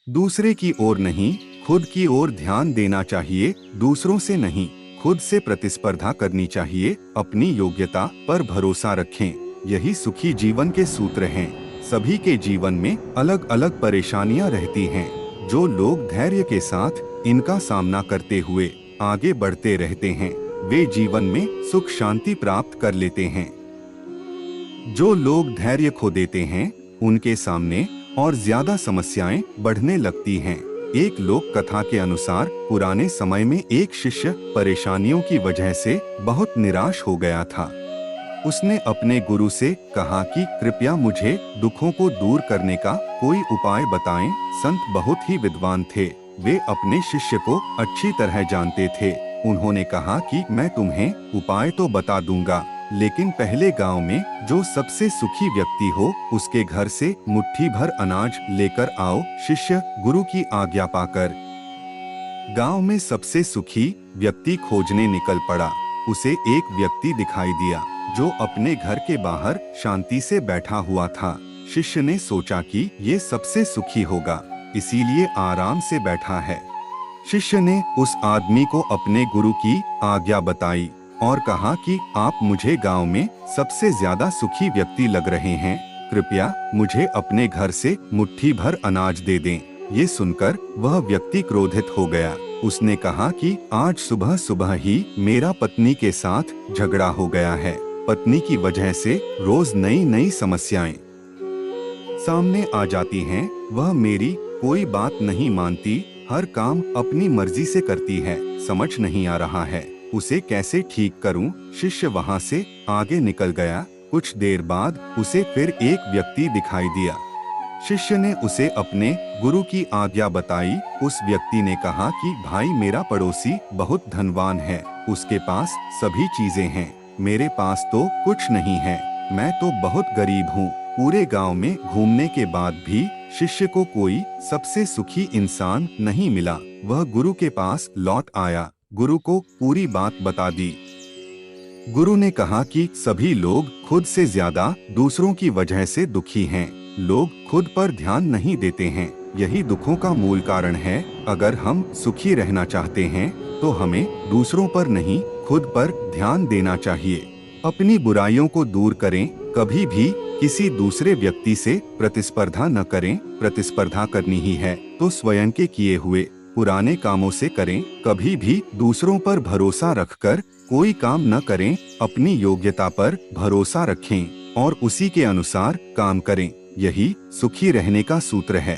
दूसरे की ओर नहीं, खुद की ओर ध्यान देना चाहिए। दूसरों से नहीं, खुद से प्रतिस्पर्धा करनी चाहिए। अपनी योग्यता पर भरोसा रखें। यही सुखी जीवन के सूत्र हैं। सभी के जीवन में अलग अलग परेशानियां रहती हैं। जो लोग धैर्य के साथ इनका सामना करते हुए आगे बढ़ते रहते हैं, वे जीवन में सुख शांति प्राप्त कर लेते हैं। जो लोग धैर्य खो देते हैं, उनके सामने और ज्यादा समस्याएं बढ़ने लगती हैं। एक लोक कथा के अनुसार पुराने समय में एक शिष्य परेशानियों की वजह से बहुत निराश हो गया था। उसने अपने गुरु से कहा कि कृपया मुझे दुखों को दूर करने का कोई उपाय बताएं। संत बहुत ही विद्वान थे। वे अपने शिष्य को अच्छी तरह जानते थे। उन्होंने कहा कि मैं तुम्हें उपाय तो बता दूंगा, लेकिन पहले गांव में जो सबसे सुखी व्यक्ति हो, उसके घर से मुट्ठी भर अनाज लेकर आओ। शिष्य गुरु की आज्ञा पाकर गांव में सबसे सुखी व्यक्ति खोजने निकल पड़ा। उसे एक व्यक्ति दिखाई दिया जो अपने घर के बाहर शांति से बैठा हुआ था। शिष्य ने सोचा कि ये सबसे सुखी होगा, इसीलिए आराम से बैठा है। शिष्य ने उस आदमी को अपने गुरु की आज्ञा बताई और कहा कि आप मुझे गांव में सबसे ज्यादा सुखी व्यक्ति लग रहे हैं, कृपया मुझे अपने घर से मुट्ठी भर अनाज दे दें। ये सुनकर वह व्यक्ति क्रोधित हो गया। उसने कहा कि आज सुबह सुबह ही मेरा पत्नी के साथ झगड़ा हो गया है। पत्नी की वजह से रोज नई नई समस्याएं सामने आ जाती हैं। वह मेरी कोई बात नहीं मानती, हर काम अपनी मर्जी से करती है। समझ नहीं आ रहा है उसे कैसे ठीक करूं। शिष्य वहां से आगे निकल गया। कुछ देर बाद उसे फिर एक व्यक्ति दिखाई दिया। शिष्य ने उसे अपने गुरु की आज्ञा बताई। उस व्यक्ति ने कहा कि भाई, मेरा पड़ोसी बहुत धनवान है, उसके पास सभी चीजें हैं, मेरे पास तो कुछ नहीं है, मैं तो बहुत गरीब हूँ। पूरे गांव में घूमने के बाद भी शिष्य को कोई सबसे सुखी इंसान नहीं मिला। वह गुरु के पास लौट आया, गुरु को पूरी बात बता दी। गुरु ने कहा कि सभी लोग खुद से ज्यादा दूसरों की वजह से दुखी हैं। लोग खुद पर ध्यान नहीं देते हैं, यही दुखों का मूल कारण है। अगर हम सुखी रहना चाहते हैं तो हमें दूसरों पर नहीं, खुद पर ध्यान देना चाहिए। अपनी बुराइयों को दूर करें। कभी भी किसी दूसरे व्यक्ति से प्रतिस्पर्धा न करें। प्रतिस्पर्धा करनी ही है तो स्वयं के किए हुए पुराने कामों से करें। कभी भी दूसरों पर भरोसा रखकर कोई काम न करें। अपनी योग्यता पर भरोसा रखें और उसी के अनुसार काम करें। यही सुखी रहने का सूत्र है।